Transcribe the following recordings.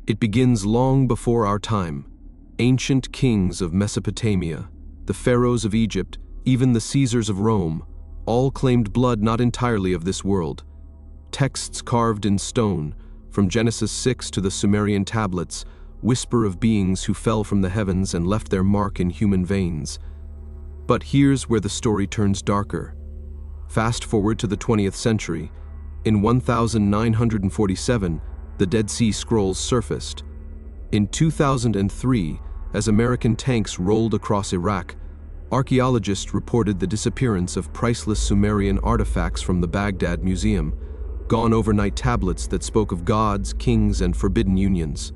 It begins long before our time. Ancient kings of Mesopotamia, the Pharaohs of Egypt, even the Caesars of Rome, all claimed blood not entirely of this world. Texts carved in stone, from Genesis 6 to the Sumerian tablets, whisper of beings who fell from the heavens and left their mark in human veins. But here's where the story turns darker. Fast forward to the 20th century. In 1947, the Dead Sea Scrolls surfaced. In 2003, as American tanks rolled across Iraq, archaeologists reported the disappearance of priceless Sumerian artifacts from the Baghdad Museum, gone overnight tablets that spoke of gods, kings, and forbidden unions.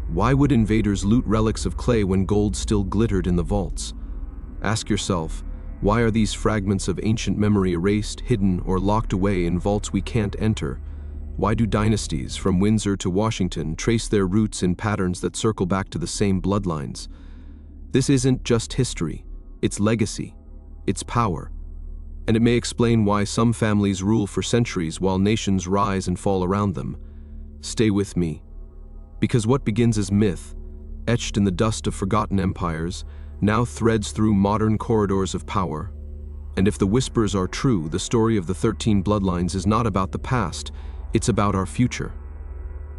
Why would invaders loot relics of clay when gold still glittered in the vaults? Ask yourself, why are these fragments of ancient memory erased, hidden, or locked away in vaults we can't enter? Why do dynasties, from Windsor to Washington, trace their roots in patterns that circle back to the same bloodlines? This isn't just history, it's legacy, it's power. And it may explain why some families rule for centuries while nations rise and fall around them. Stay with me. Because what begins as myth, etched in the dust of forgotten empires, now threads through modern corridors of power. And if the whispers are true, the story of the 13 bloodlines is not about the past, it's about our future.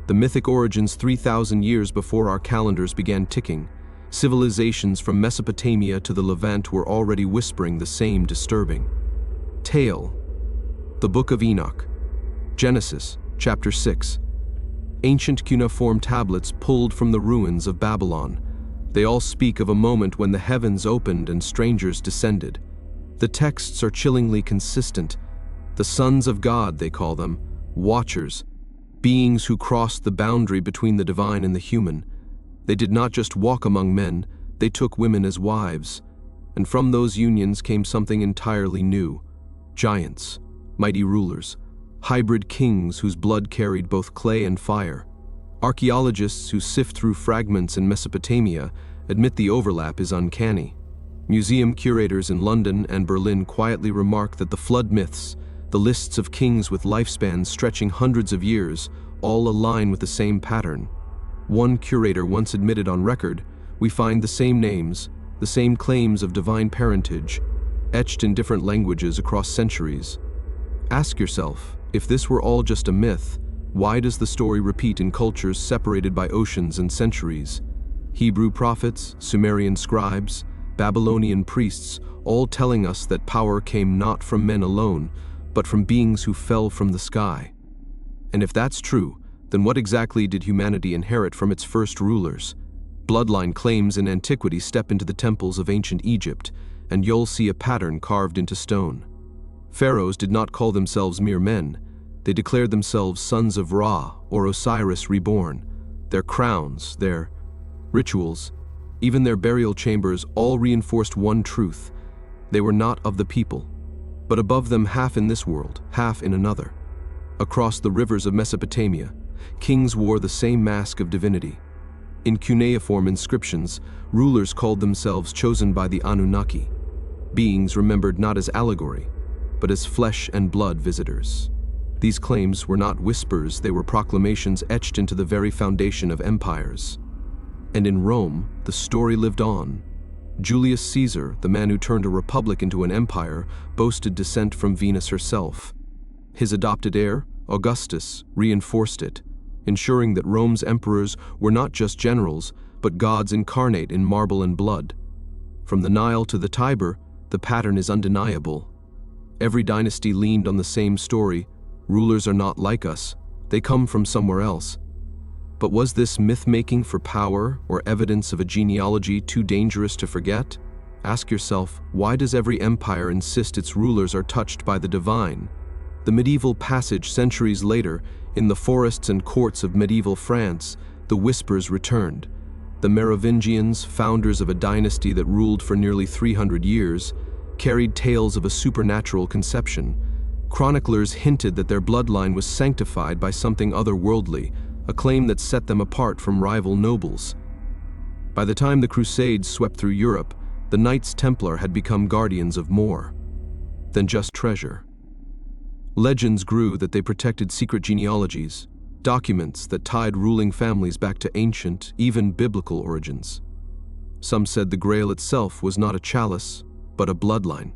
The mythic origins 3,000 years before our calendars began ticking, civilizations from Mesopotamia to the Levant were already whispering the same disturbing tale. The Book of Enoch. Genesis, chapter 6. Ancient cuneiform tablets pulled from the ruins of Babylon. They all speak of a moment when the heavens opened and strangers descended. The texts are chillingly consistent. The sons of God, they call them, watchers, beings who crossed the boundary between the divine and the human. They did not just walk among men, they took women as wives. And from those unions came something entirely new. Giants, mighty rulers, hybrid kings whose blood carried both clay and fire. Archaeologists who sift through fragments in Mesopotamia admit the overlap is uncanny. Museum curators in London and Berlin quietly remark that the flood myths, the lists of kings with lifespans stretching hundreds of years, all align with the same pattern. One curator once admitted on record, "We find the same names, the same claims of divine parentage, etched in different languages across centuries." Ask yourself, if this were all just a myth, why does the story repeat in cultures separated by oceans and centuries? Hebrew prophets, Sumerian scribes, Babylonian priests, all telling us that power came not from men alone, but from beings who fell from the sky. And if that's true, then what exactly did humanity inherit from its first rulers? Bloodline claims in antiquity step into the temples of ancient Egypt, and you'll see a pattern carved into stone. Pharaohs did not call themselves mere men. They declared themselves sons of Ra, or Osiris reborn. Their crowns, their rituals, even their burial chambers all reinforced one truth. They were not of the people, but above them half in this world, half in another. Across the rivers of Mesopotamia, kings wore the same mask of divinity. In cuneiform inscriptions, rulers called themselves chosen by the Anunnaki, beings remembered not as allegory, but as flesh and blood visitors. These claims were not whispers, they were proclamations etched into the very foundation of empires. And in Rome, the story lived on. Julius Caesar, the man who turned a republic into an empire, boasted descent from Venus herself. His adopted heir, Augustus, reinforced it, ensuring that Rome's emperors were not just generals, but gods incarnate in marble and blood. From the Nile to the Tiber, the pattern is undeniable. Every dynasty leaned on the same story: rulers are not like us, they come from somewhere else. But was this myth-making for power or evidence of a genealogy too dangerous to forget? Ask yourself, why does every empire insist its rulers are touched by the divine? The medieval passage centuries later, in the forests and courts of medieval France, the whispers returned. The Merovingians, founders of a dynasty that ruled for nearly 300 years, carried tales of a supernatural conception. Chroniclers hinted that their bloodline was sanctified by something otherworldly, a claim that set them apart from rival nobles. By the time the Crusades swept through Europe, the Knights Templar had become guardians of more than just treasure. Legends grew that they protected secret genealogies, documents that tied ruling families back to ancient, even biblical origins. Some said the Grail itself was not a chalice, but a bloodline.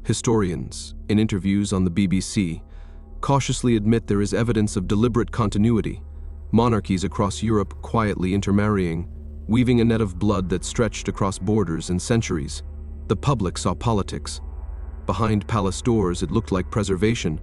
Historians, in interviews on the BBC, cautiously admit there is evidence of deliberate continuity, monarchies across Europe quietly intermarrying, weaving a net of blood that stretched across borders and centuries. The public saw politics. Behind palace doors, it looked like preservation.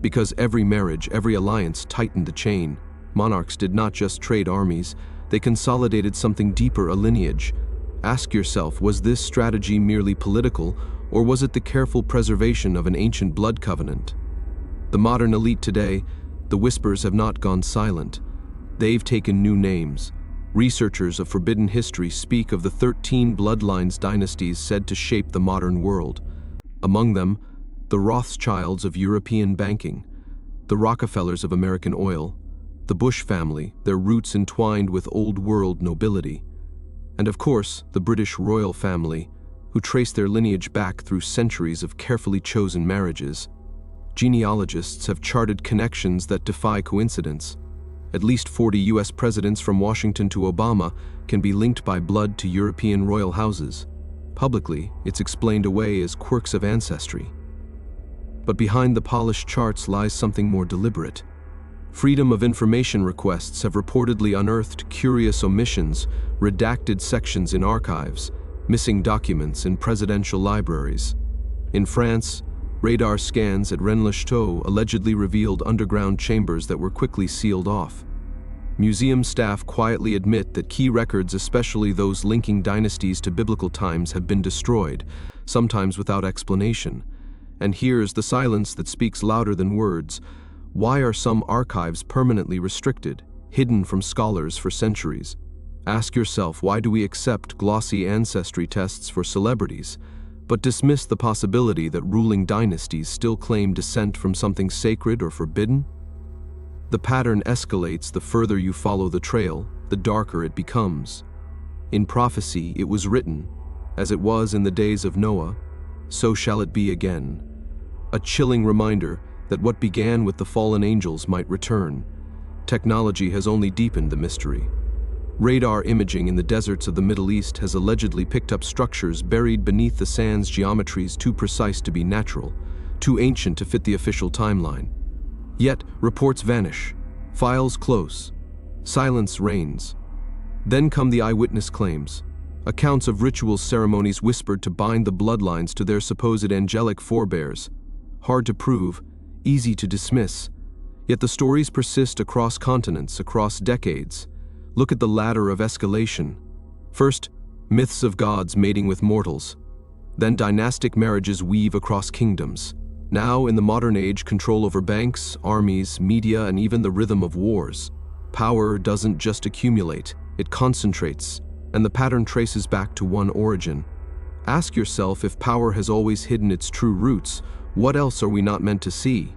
Because every marriage, every alliance tightened the chain, monarchs did not just trade armies, they consolidated something deeper, a lineage. Ask yourself, was this strategy merely political, or was it the careful preservation of an ancient blood covenant? The modern elite today, the whispers have not gone silent. They've taken new names. Researchers of forbidden history speak of the 13 bloodlines dynasties said to shape the modern world. Among them, the Rothschilds of European banking, the Rockefellers of American oil, the Bush family, their roots entwined with old world nobility, and of course, the British royal family, who trace their lineage back through centuries of carefully chosen marriages. Genealogists have charted connections that defy coincidence. At least 40 US presidents from Washington to Obama can be linked by blood to European royal houses. Publicly, it's explained away as quirks of ancestry. But behind the polished charts lies something more deliberate. Freedom of information requests have reportedly unearthed curious omissions, redacted sections in archives, missing documents in presidential libraries. In France, radar scans at Rennes-le-Château allegedly revealed underground chambers that were quickly sealed off. Museum staff quietly admit that key records, especially those linking dynasties to biblical times, have been destroyed, sometimes without explanation. And here's the silence that speaks louder than words. Why are some archives permanently restricted, hidden from scholars for centuries? Ask yourself, why do we accept glossy ancestry tests for celebrities, but dismiss the possibility that ruling dynasties still claim descent from something sacred or forbidden? The pattern escalates the further you follow the trail, the darker it becomes. In prophecy, it was written, as it was in the days of Noah, so shall it be again. A chilling reminder that what began with the fallen angels might return. Technology has only deepened the mystery. Radar imaging in the deserts of the Middle East has allegedly picked up structures buried beneath the sands, geometries too precise to be natural, too ancient to fit the official timeline. Yet, reports vanish, files close, silence reigns. Then come the eyewitness claims, accounts of ritual ceremonies whispered to bind the bloodlines to their supposed angelic forebears. Hard to prove, easy to dismiss, yet the stories persist across continents, across decades. Look at the ladder of escalation. First, myths of gods mating with mortals. Then dynastic marriages weave across kingdoms. Now, in the modern age, control over banks, armies, media, and even the rhythm of wars. Power doesn't just accumulate, it concentrates, and the pattern traces back to one origin. Ask yourself, if power has always hidden its true roots, what else are we not meant to see?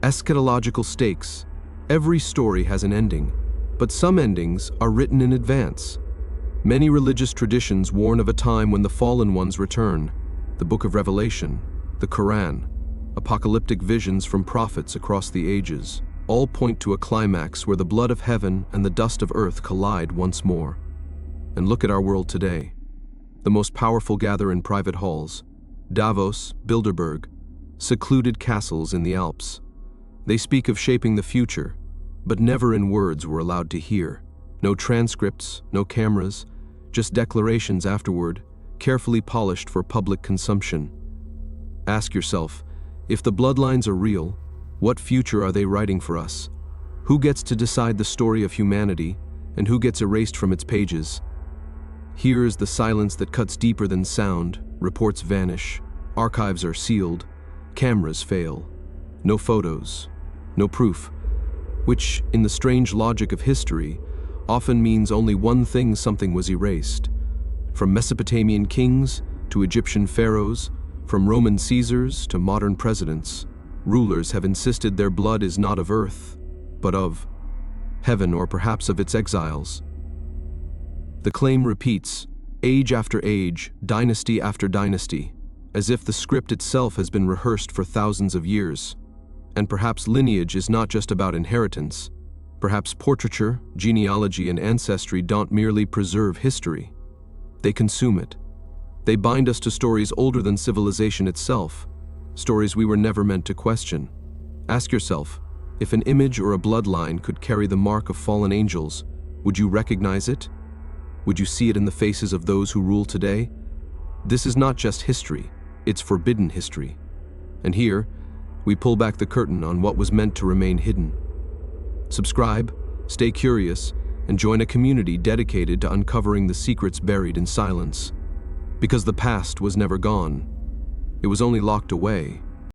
Eschatological stakes. Every story has an ending, but some endings are written in advance. Many religious traditions warn of a time when the fallen ones return. The Book of Revelation, the Quran, apocalyptic visions from prophets across the ages, all point to a climax where the blood of heaven and the dust of earth collide once more. And look at our world today. The most powerful gather in private halls. Davos, Bilderberg, secluded castles in the Alps. They speak of shaping the future, but never in words were allowed to hear. No transcripts, no cameras, just declarations afterward, carefully polished for public consumption. Ask yourself, if the bloodlines are real, what future are they writing for us? Who gets to decide the story of humanity, and who gets erased from its pages? Here is the silence that cuts deeper than sound. Reports vanish, archives are sealed, cameras fail. No photos, no proof, which, in the strange logic of history, often means only one thing: something was erased. From Mesopotamian kings to Egyptian pharaohs, from Roman Caesars to modern presidents, rulers have insisted their blood is not of earth, but of heaven, or perhaps of its exiles. The claim repeats, age after age, dynasty after dynasty, as if the script itself has been rehearsed for thousands of years. And perhaps lineage is not just about inheritance, Perhaps portraiture, genealogy, and ancestry don't merely preserve history. They consume it. They bind us to stories older than civilization itself, stories we were never meant to question. Ask yourself, if an image or a bloodline could carry the mark of fallen angels, would you recognize it? Would you see it in the faces of those who rule today? This is not just history, it's forbidden history. And here, we pull back the curtain on what was meant to remain hidden. Subscribe, stay curious, and join a community dedicated to uncovering the secrets buried in silence. Because the past was never gone. It was only locked away.